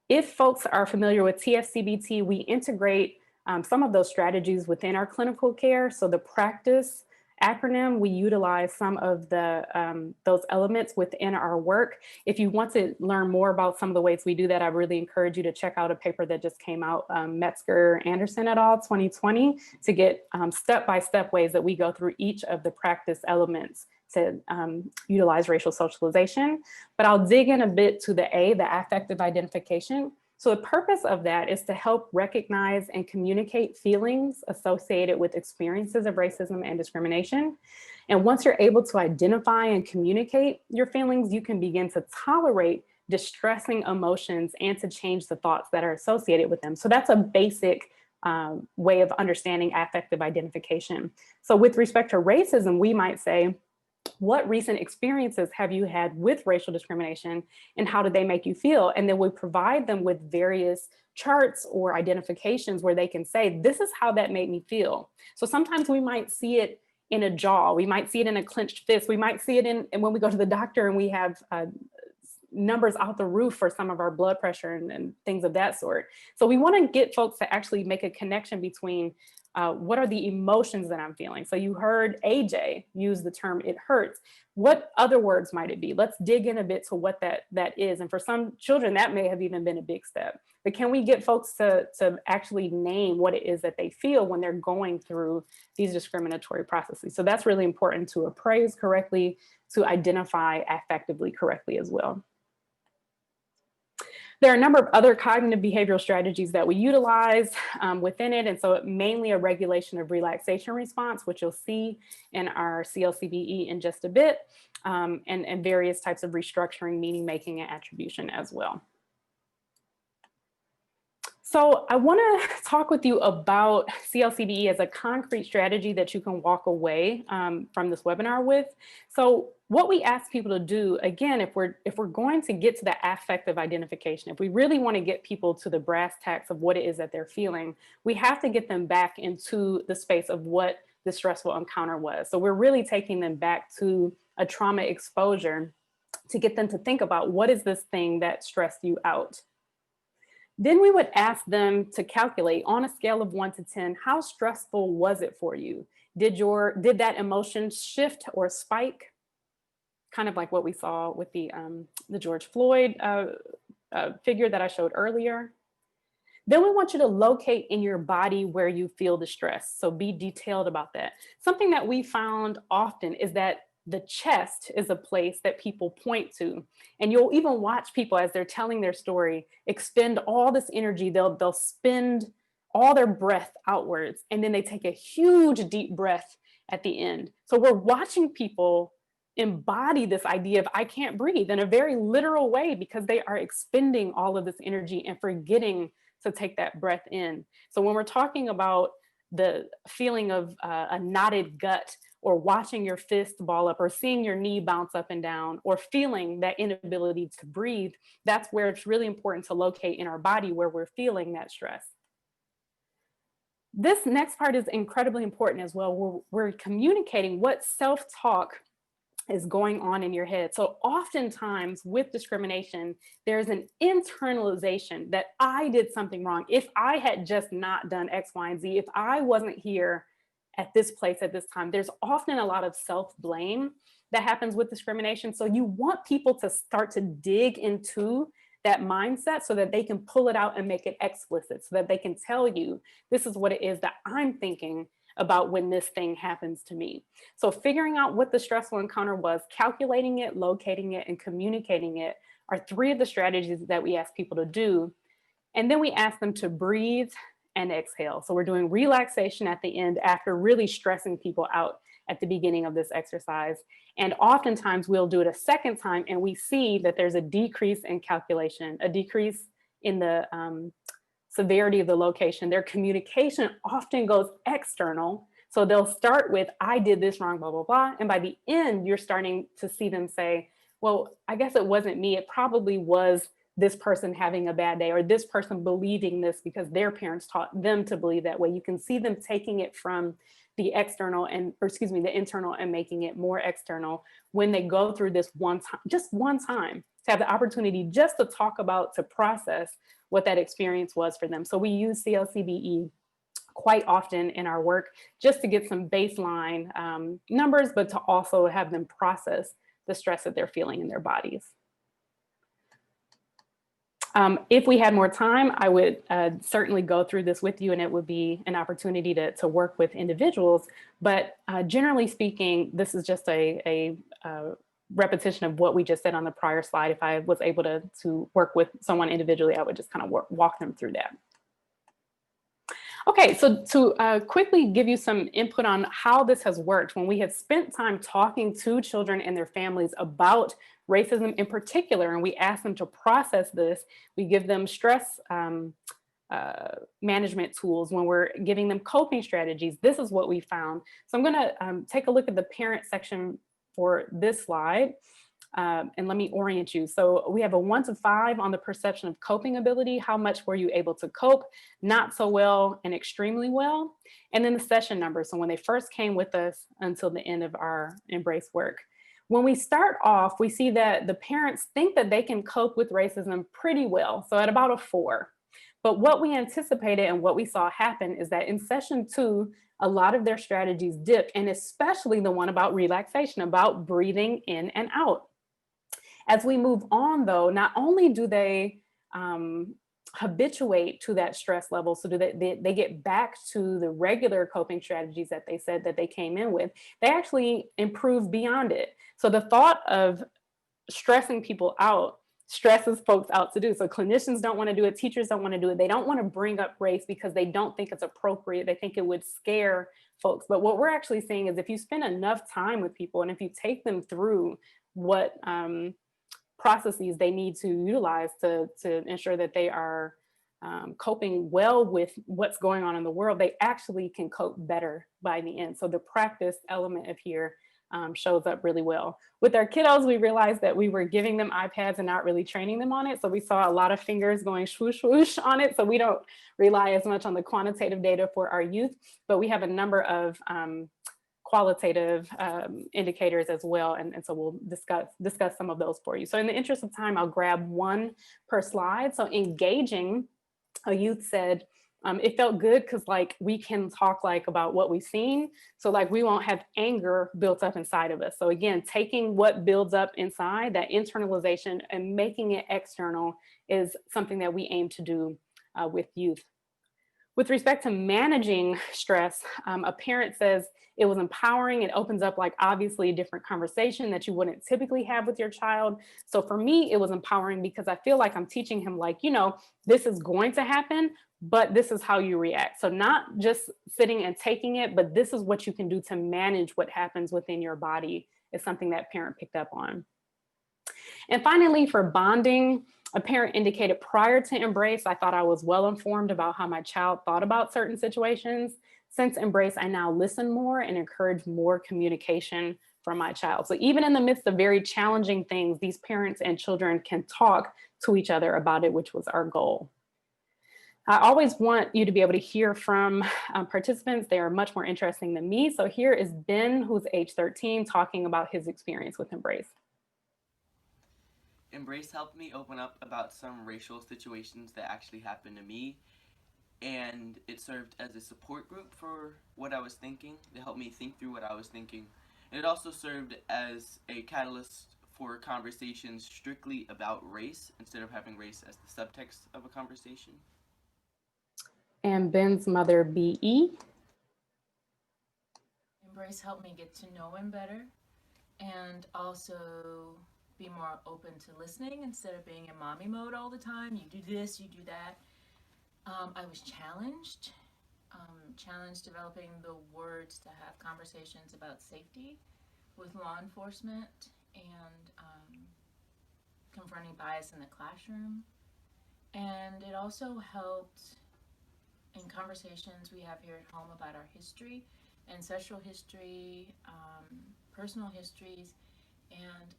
If folks are familiar with TFCBT, we integrate some of those strategies within our clinical care. So the practice acronym, we utilize some of the those elements within our work. If you want to learn more about some of the ways we do that, I really encourage you to check out a paper that just came out, Metzger Anderson et al. 2020, to get step-by-step ways that we go through each of the practice elements to utilize racial socialization. But I'll dig in a bit to the A, the affective identification. So the purpose of that is to help recognize and communicate feelings associated with experiences of racism and discrimination. And once you're able to identify and communicate your feelings, you can begin to tolerate distressing emotions and to change the thoughts that are associated with them. So that's a basic way of understanding affective identification. So with respect to racism, we might say, what recent experiences have you had with racial discrimination and how did they make you feel? And then we provide them with various charts or identifications where they can say, this is how that made me feel. So sometimes we might see it in a jaw, we might see it in a clenched fist, we might see it in when we go to the doctor and we have numbers out the roof for some of our blood pressure and things of that sort. So we want to get folks to actually make a connection between what are the emotions that I'm feeling? So you heard AJ use the term, it hurts. What other words might it be? Let's dig in a bit to what that is. And for some children, that may have even been a big step. But can we get folks to actually name what it is that they feel when they're going through these discriminatory processes? So that's really important to appraise correctly, to identify affectively correctly as well. There are a number of other cognitive behavioral strategies that we utilize within it. And so mainly a regulation of relaxation response, which you'll see in our CLC-BE in just a bit, and various types of restructuring, meaning making, and attribution as well. So I want to talk with you about CLC-BE as a concrete strategy that you can walk away from this webinar with. So what we ask people to do, again, if we're going to get to the affective identification, if we really want to get people to the brass tacks of what it is that they're feeling, we have to get them back into the space of what the stressful encounter was. So we're really taking them back to a trauma exposure to get them to think about, what is this thing that stressed you out? Then we would ask them to calculate on a scale of 1 to 10, how stressful was it for you? Did that emotion shift or spike? Kind of like what we saw with the George Floyd figure that I showed earlier. Then we want you to locate in your body where you feel the stress. So be detailed about that. Something that we found often is that the chest is a place that people point to. And you'll even watch people as they're telling their story, expend all this energy. They'll spend all their breath outwards, and then they take a huge deep breath at the end. So we're watching people embody this idea of I can't breathe in a very literal way because they are expending all of this energy and forgetting to take that breath in. So when we're talking about the feeling of a knotted gut, or watching your fist ball up, or seeing your knee bounce up and down, or feeling that inability to breathe, that's where it's really important to locate in our body where we're feeling that stress. This next part is incredibly important as well. We're communicating what self-talk is going on in your head. So oftentimes with discrimination, there's an internalization that I did something wrong. If I had just not done X, Y, and Z, if I wasn't here at this place at this time. There's often a lot of self-blame that happens with discrimination. So you want people to start to dig into that mindset so that they can pull it out and make it explicit, so that they can tell you, this is what it is that I'm thinking about when this thing happens to me. So figuring out what the stressful encounter was, calculating it, locating it, and communicating it are 3 of the strategies that we ask people to do. And then we ask them to breathe and exhale. So we're doing relaxation at the end after really stressing people out at the beginning of this exercise. And oftentimes we'll do it a second time and we see that there's a decrease in calculation, a decrease in the severity of the location. Their communication often goes external. So they'll start with, I did this wrong, blah, blah, blah. And by the end, you're starting to see them say, well, I guess it wasn't me. It probably was this person having a bad day, or this person believing this because their parents taught them to believe that way. You can see them taking it from the external the internal and making it more external when they go through this just one time, to have the opportunity just to talk about, to process what that experience was for them. So we use CLC-BE quite often in our work just to get some baseline numbers, but to also have them process the stress that they're feeling in their bodies. If we had more time, I would certainly go through this with you, and it would be an opportunity to work with individuals. But generally speaking, this is just a repetition of what we just said on the prior slide. If I was able to work with someone individually, I would just kind of walk them through that. Okay, so to quickly give you some input on how this has worked, when we have spent time talking to children and their families about racism in particular, and we ask them to process this, we give them stress management tools. When we're giving them coping strategies, this is what we found. So I'm gonna take a look at the parent section for this slide. And let me orient you. So we have a 1 to 5 on the perception of coping ability. How much were you able to cope? Not so well and extremely well. And then the session number. So when they first came with us until the end of our Embrace work. When we start off, we see that the parents think that they can cope with racism pretty well. So at about a 4. But what we anticipated and what we saw happen is that in session 2, a lot of their strategies dipped, and especially the one about relaxation, about breathing in and out. As we move on, though, not only do they habituate to that stress level, so do they get back to the regular coping strategies that they said that they came in with, they actually improve beyond it. So the thought of stressing people out stresses folks out to do. So clinicians don't want to do it, teachers don't want to do it. They don't want to bring up race because they don't think it's appropriate. They think it would scare folks. But what we're actually saying is if you spend enough time with people and if you take them through what processes they need to utilize to ensure that they are coping well with what's going on in the world, they actually can cope better by the end. So the practice element of here shows up really well. With our kiddos, we realized that we were giving them iPads and not really training them on it. So we saw a lot of fingers going swoosh, swoosh on it. So we don't rely as much on the quantitative data for our youth, but we have a number of qualitative indicators as well. And so we'll discuss some of those for you. So in the interest of time, I'll grab one per slide. So engaging, a youth said, it felt good because like we can talk like about what we've seen. So like we won't have anger built up inside of us. So again, taking what builds up inside, that internalization, and making it external is something that we aim to do with youth. With respect to managing stress, a parent says it was empowering. It opens up like obviously a different conversation that you wouldn't typically have with your child. So for me, it was empowering because I feel like I'm teaching him like, you know, this is going to happen, but this is how you react. So not just sitting and taking it, but this is what you can do to manage what happens within your body is something that parent picked up on. And finally, for bonding, a parent indicated prior to Embrace, I thought I was well informed about how my child thought about certain situations. Since Embrace, I now listen more and encourage more communication from my child. So even in the midst of very challenging things, these parents and children can talk to each other about it, which was our goal. I always want you to be able to hear from participants. They are much more interesting than me. So here is Ben, who's age 13, talking about his experience with Embrace. Embrace helped me open up about some racial situations that actually happened to me. and it served as a support group for what I was thinking. It helped me think through what I was thinking. And it also served as a catalyst for conversations strictly about race instead of having race as the subtext of a conversation. And Ben's mother, BE. Embrace helped me get to know him better and also be more open to listening instead of being in mommy mode all the time. You do this, you do that. I was challenged developing the words to have conversations about safety with law enforcement and confronting bias in the classroom. And it also helped in conversations we have here at home about our history, ancestral history, personal histories, and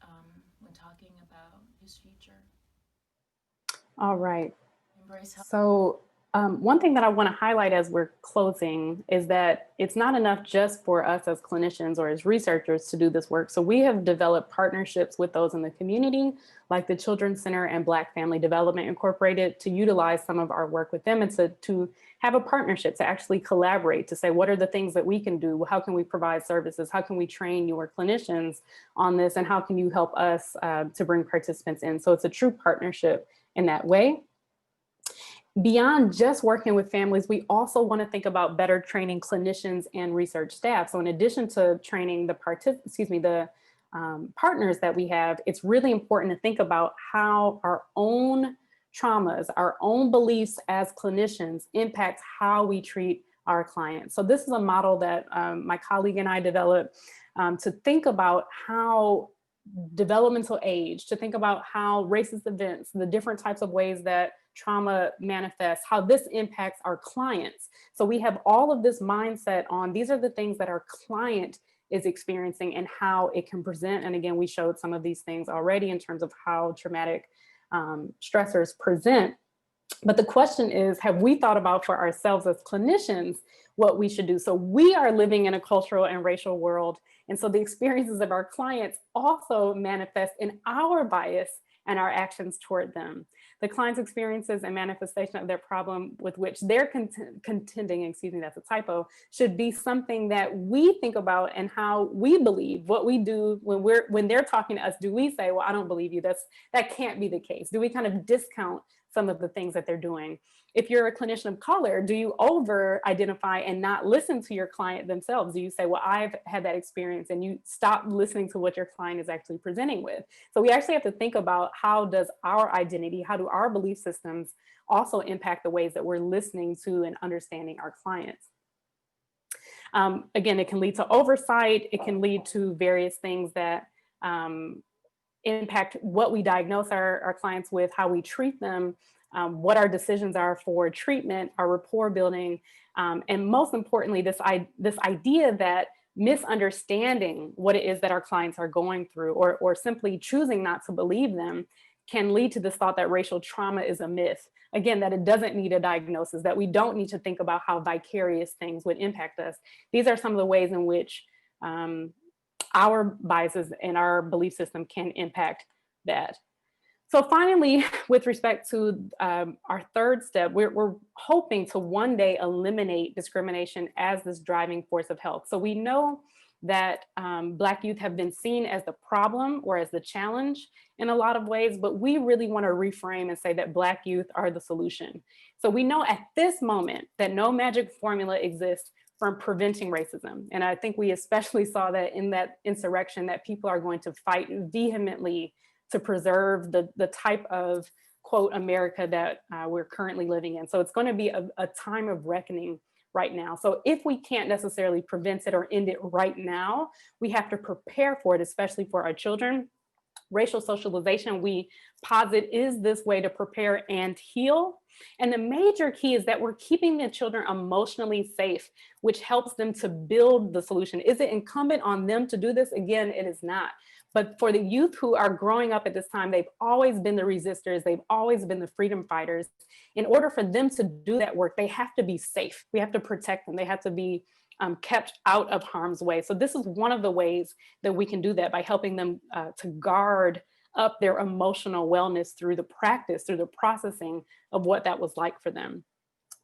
when talking about his future. All right. Embrace help. So one thing that I want to highlight as we're closing is that it's not enough just for us as clinicians or as researchers to do this work. So we have developed partnerships with those in the community, like the Children's Center and Black Family Development Incorporated, to utilize some of our work with them and to have a partnership, to actually collaborate, to say, what are the things that we can do? How can we provide services? How can we train your clinicians on this? And how can you help us to bring participants in? So it's a true partnership in that way. Beyond just working with families, we also want to think about better training clinicians and research staff. So in addition to training the partners that we have, it's really important to think about how our own traumas, our own beliefs as clinicians impact how we treat our clients. So this is a model that my colleague and I developed to think about how developmental age, to think about how racist events, the different types of ways that trauma manifests, how this impacts our clients. So we have all of this mindset on these are the things that our client is experiencing and how it can present. And again, we showed some of these things already in terms of how traumatic stressors present. But the question is, have we thought about for ourselves as clinicians what we should do? So we are living in a cultural and racial world. And so the experiences of our clients also manifest in our bias and our actions toward them. The client's experiences and manifestation of their problem with which they're contending, that's a typo, should be something that we think about and how we believe what we do when they're talking to us. Do we say, well, I don't believe you, that can't be the case? Do we kind of discount some of the things that they're doing? If you're a clinician of color, do you over identify and not listen to your client themselves? Do you say, well, I've had that experience, and you stop listening to what your client is actually presenting with? So we actually have to think about how does our identity, how do our belief systems also impact the ways that we're listening to and understanding our clients? Again, it can lead to oversight. It can lead to various things that impact what we diagnose our clients with, how we treat them, what our decisions are for treatment, our rapport building, and most importantly, this idea that misunderstanding what it is that our clients are going through, or simply choosing not to believe them, can lead to this thought that racial trauma is a myth. Again, that it doesn't need a diagnosis, that we don't need to think about how vicarious things would impact us. These are some of the ways in which our biases and our belief system can impact that. So finally, with respect to our third step, we're hoping to one day eliminate discrimination as this driving force of health. So we know that Black youth have been seen as the problem or as the challenge in a lot of ways, but we really want to reframe and say that Black youth are the solution. So we know at this moment that no magic formula exists from preventing racism. And I think we especially saw that in that insurrection, that people are going to fight vehemently to preserve the type of, quote, America that we're currently living in. So it's going to be a time of reckoning right now. So if we can't necessarily prevent it or end it right now, we have to prepare for it, especially for our children. Racial socialization, we posit, is this way to prepare and heal. And the major key is that we're keeping the children emotionally safe, which helps them to build the solution. Is it incumbent on them to do this? Again, it is not. But for the youth who are growing up at this time, they've always been the resistors. They've always been the freedom fighters. In order for them to do that work, they have to be safe. We have to protect them. They have to be kept out of harm's way. So this is one of the ways that we can do that, by helping them to guard up their emotional wellness through the practice, through the processing of what that was like for them.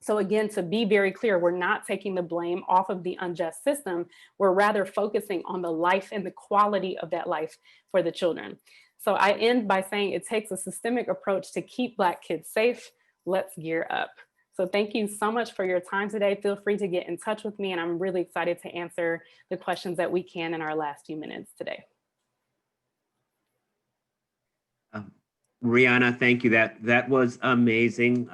So again, to be very clear, we're not taking the blame off of the unjust system. We're rather focusing on the life and the quality of that life for the children. So I end by saying it takes a systemic approach to keep Black kids safe. Let's gear up. So thank you so much for your time today. Feel free to get in touch with me, and I'm really excited to answer the questions that we can in our last few minutes today. Rihanna, thank you. That was amazing.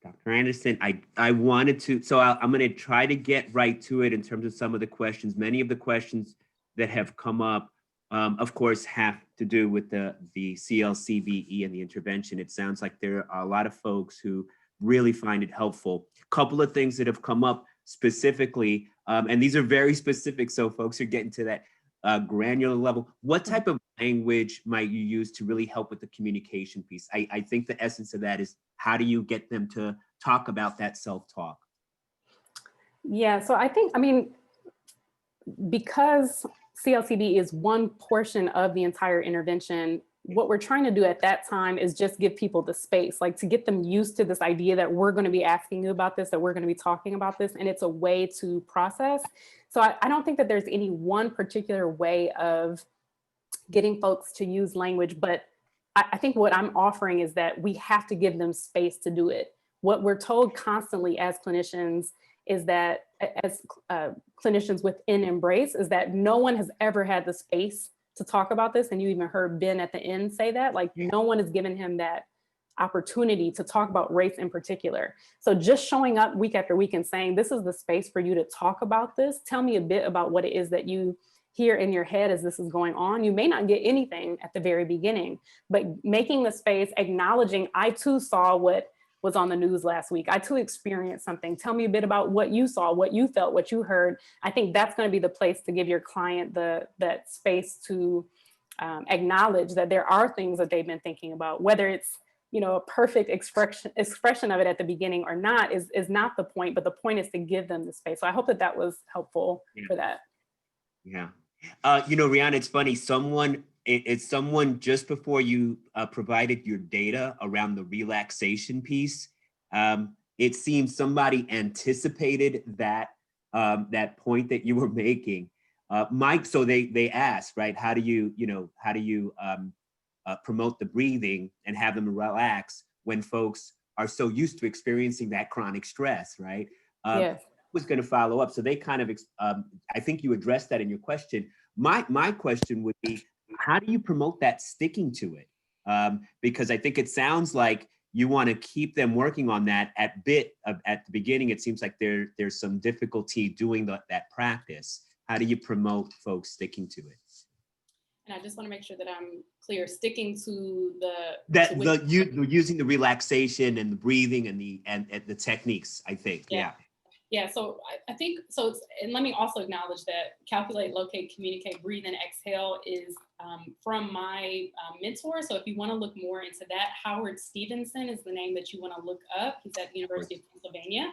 Dr. Anderson, I wanted to, so I'm going to try to get right to it in terms of some of the questions. Many of the questions that have come up, of course, have to do with the CLC-BE and the intervention. It sounds like there are a lot of folks who really find it helpful. A couple of things that have come up specifically, and these are very specific, so folks are getting to that granular level. What type of language might you use to really help with the communication piece? I think the essence of that is, how do you get them to talk about that self-talk? Yeah, so I think, because CLC-BE is one portion of the entire intervention, what we're trying to do at that time is just give people the space, like to get them used to this idea that we're going to be asking you about this, that we're going to be talking about this, and it's a way to process. So I don't think that there's any one particular way of getting folks to use language, but I think what I'm offering is that we have to give them space to do it. What we're told constantly as clinicians is that, as clinicians within Embrace, is that no one has ever had the space to talk about this. And you even heard Ben at the end say that, like, no one has given him that opportunity to talk about race in particular. So just showing up week after week and saying, this is the space for you to talk about this. Tell me a bit about what it is that you hear in your head as this is going on. You may not get anything at the very beginning, but making the space, acknowledging, I too saw what was on the news last week. I too experienced something. Tell me a bit about what you saw, what you felt, what you heard. I think that's going to be the place to give your client that space to acknowledge that there are things that they've been thinking about, whether it's, a perfect expression of it at the beginning or not is not the point, but the point is to give them the space. So I hope that was helpful for that. Yeah. Rihanna, it's funny, it's someone just before you provided your data around the relaxation piece. It seems somebody anticipated that point that you were making. Mike, so they asked, right, how do you promote the breathing and have them relax when folks are so used to experiencing that chronic stress, right? Yes. Was going to follow up. So they kind of, I think you addressed that in your question. My question would be, how do you promote that sticking to it? Because I think it sounds like you want to keep them working on that at the beginning. It seems like there's some difficulty doing that practice. How do you promote folks sticking to it? And I just want to make sure that I'm clear, sticking to using the relaxation and the breathing and the techniques, I think. Yeah, so I think, so and let me also acknowledge that calculate, locate, communicate, breathe, and exhale is from my mentor. So if you want to look more into that, Howard Stevenson is the name that you want to look up. He's at the University of Pennsylvania.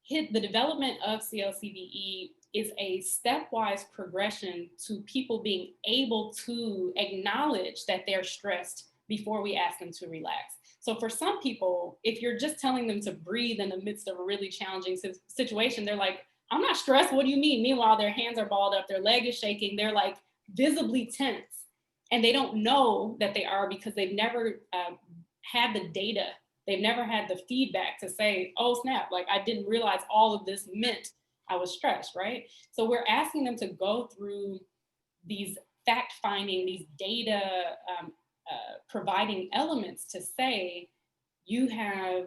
The development of CLC-BE is a stepwise progression to people being able to acknowledge that they're stressed before we ask them to relax. So for some people, if you're just telling them to breathe in the midst of a really challenging situation, they're like, I'm not stressed, what do you mean? Meanwhile, their hands are balled up, their leg is shaking, they're like visibly tense. And they don't know that they are because they've never had the data. They've never had the feedback to say, oh snap, like I didn't realize all of this meant I was stressed, right? So we're asking them to go through these fact finding, these data providing elements to say, you have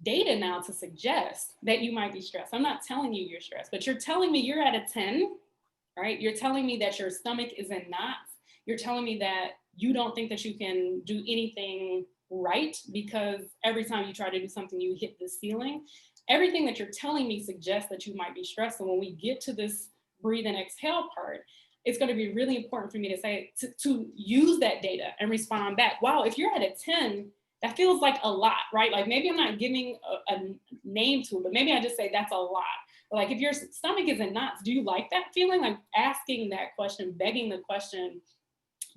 data now to suggest that you might be stressed. I'm not telling you you're stressed, but you're telling me you're at a 10, right? You're telling me that your stomach is in knots. You're telling me that you don't think that you can do anything right because every time you try to do something, you hit the ceiling. Everything that you're telling me suggests that you might be stressed. And when we get to this breathe and exhale part, it's going to be really important for me to say, to use that data and respond back. Wow, if you're at a 10, that feels like a lot, right? Like maybe I'm not giving a name to it, but maybe I just say that's a lot. Like if your stomach is in knots, do you like that feeling? Like asking that question, begging the question,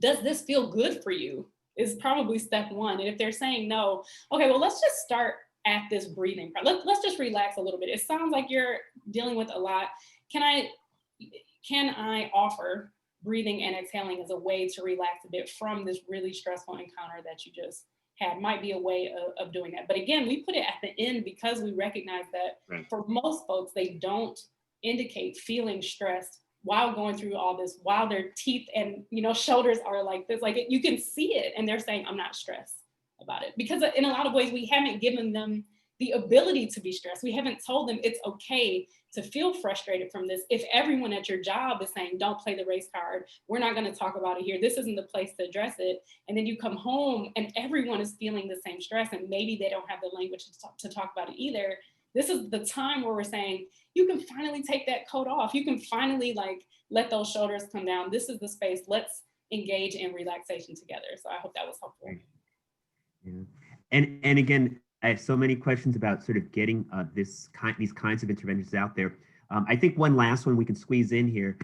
does this feel good for you? Is probably step one. And if they're saying no, okay, well, let's just start at this breathing. Let's just relax a little bit. It sounds like you're dealing with a lot. Can I offer breathing and exhaling as a way to relax a bit from this really stressful encounter that you just had? Might be a way of doing that. But again, we put it at the end because we recognize that for most folks, they don't indicate feeling stressed while going through all this, while their teeth and shoulders are like this. Like you can see it and they're saying, I'm not stressed about it. Because in a lot of ways, we haven't given them the ability to be stressed. We haven't told them it's okay to feel frustrated from this. If everyone at your job is saying, don't play the race card, we're not going to talk about it here, this isn't the place to address it, and then you come home and everyone is feeling the same stress and maybe they don't have the language to talk about it either, this is the time where we're saying, you can finally take that coat off. You can finally let those shoulders come down. This is the space. Let's engage in relaxation together. So I hope that was helpful. Yeah. And again, I have so many questions about sort of getting these kinds of interventions out there. I think one last one we can squeeze in here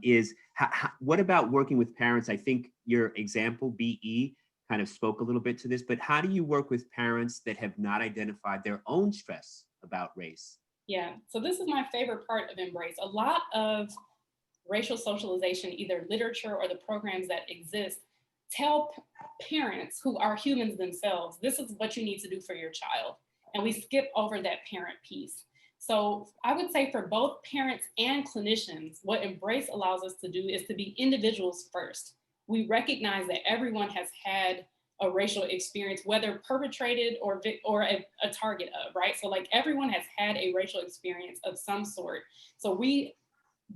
is what about working with parents? I think your example, BE, kind of spoke a little bit to this, but how do you work with parents that have not identified their own stress about race? Yeah, so this is my favorite part of Embrace. A lot of racial socialization, either literature or the programs that exist, tell parents who are humans themselves, this is what you need to do for your child. And we skip over that parent piece. So I would say for both parents and clinicians, what Embrace allows us to do is to be individuals first. We recognize that everyone has had a racial experience, whether perpetrated or a target of, right? So everyone has had a racial experience of some sort. So we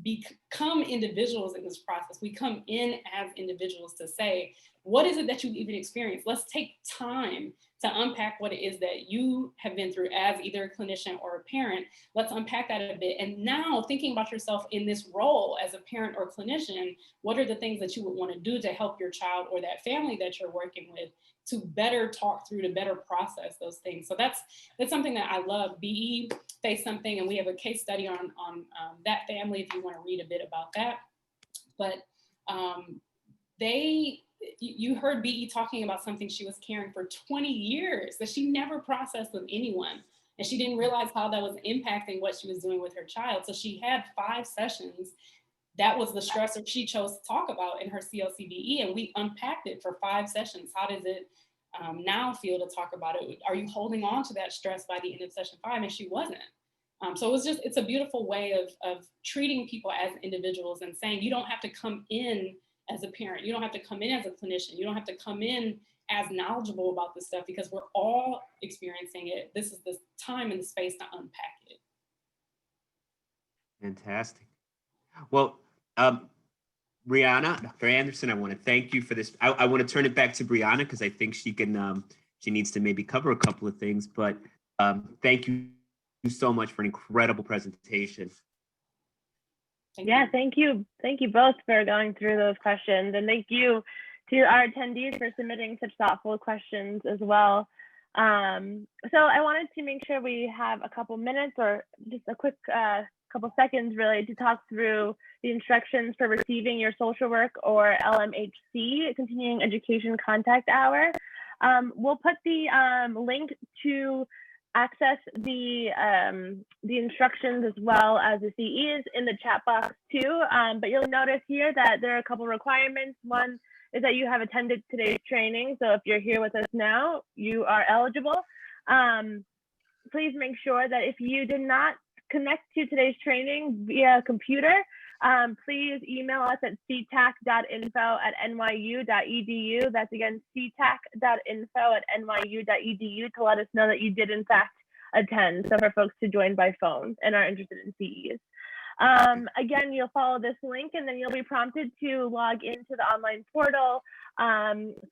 become individuals in this process. We come in as individuals to say, what is it that you've even experienced? Let's take time to unpack what it is that you have been through as either a clinician or a parent. Let's unpack that a bit. And now thinking about yourself in this role as a parent or clinician, what are the things that you would want to do to help your child or that family that you're working with to better talk through, to better process those things? So that's something that I love. BE faced something, and we have a case study on that family if you want to read a bit about that. But you heard BE talking about something she was carrying for 20 years that she never processed with anyone. And she didn't realize how that was impacting what she was doing with her child. So she had 5 sessions. That was the stressor she chose to talk about in her CLC-BE. And we unpacked it for 5 sessions. How does it now feel to talk about it? Are you holding on to that stress by the end of session 5? And she wasn't. So it's a beautiful way of treating people as individuals and saying, you don't have to come in as a parent, you don't have to come in as a clinician, you don't have to come in as knowledgeable about this stuff because we're all experiencing it. This is the time and the space to unpack it. Fantastic. Well, Brianna, Dr. Anderson, I want to thank you for this. I want to turn it back to Brianna because I think she needs to maybe cover a couple of things, but thank you so much for an incredible presentation. Thank you both for going through those questions, and thank you to our attendees for submitting such thoughtful questions as well. So I wanted to make sure we have a couple minutes or just a quick couple seconds really to talk through the instructions for receiving your social work or LMHC continuing education contact hour. We'll put the link to access the instructions as well as the CEs in the chat box too. But you'll notice here that there are a couple requirements. One is that you have attended today's training. So if you're here with us now, you are eligible. Please make sure that if you did not connect to today's training via computer, please email us at ctac.info@nyu.edu. That's again, ctac.info@nyu.edu to let us know that you did in fact attend. So for folks who joined by phone and are interested in CEs. Again, you'll follow this link and then you'll be prompted to log into the online portal,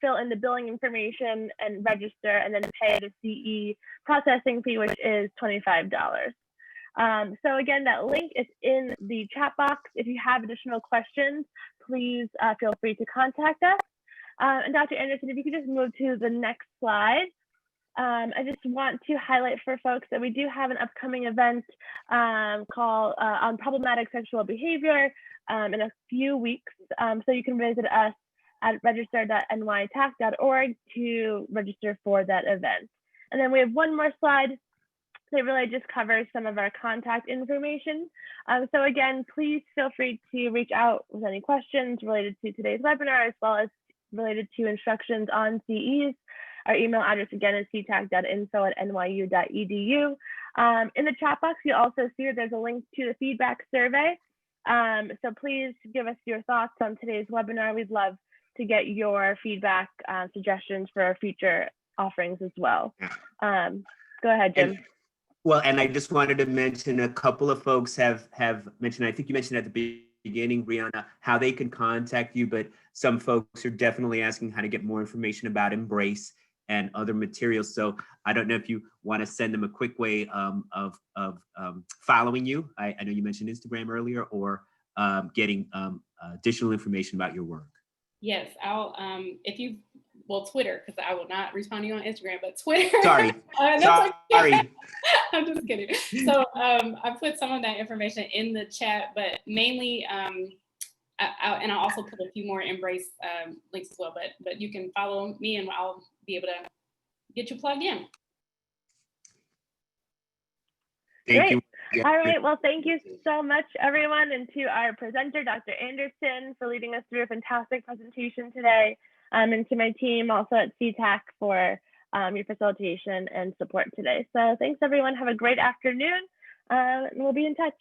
fill in the billing information and register, and then pay the CE processing fee, which is $25. So again, that link is in the chat box. If you have additional questions, please feel free to contact us. And Dr. Anderson, if you could just move to the next slide. I just want to highlight for folks that we do have an upcoming event called on problematic sexual behavior in a few weeks. So you can visit us at register.nytac.org to register for that event. And then we have one more slide that really just covers some of our contact information. So again, please feel free to reach out with any questions related to today's webinar, as well as related to instructions on CEs. Our email address again is ctac.info@nyu.edu. In the chat box, you also see there's a link to the feedback survey. So please give us your thoughts on today's webinar. We'd love to get your feedback, suggestions for our future offerings as well. Go ahead, Jim. And I just wanted to mention a couple of folks have mentioned, I think you mentioned at the beginning, Brianna, how they can contact you, but some folks are definitely asking how to get more information about Embrace and other materials. So I don't know if you want to send them a quick way of following you. I know you mentioned Instagram earlier, or getting additional information about your work. Yes, I'll, Twitter, because I will not respond to you on Instagram, but Twitter. Sorry. Sorry. I'm just kidding. So I put some of that information in the chat, but mainly, and I'll also put a few more Embrace links as well, but you can follow me and I'll be able to get you plugged in. Thank you. All right, well, thank you so much, everyone, and to our presenter, Dr. Anderson, for leading us through a fantastic presentation today, and to my team also at CTAC for your facilitation and support today. So thanks, everyone. Have a great afternoon, and we'll be in touch.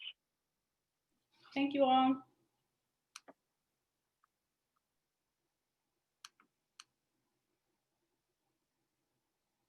Thank you all.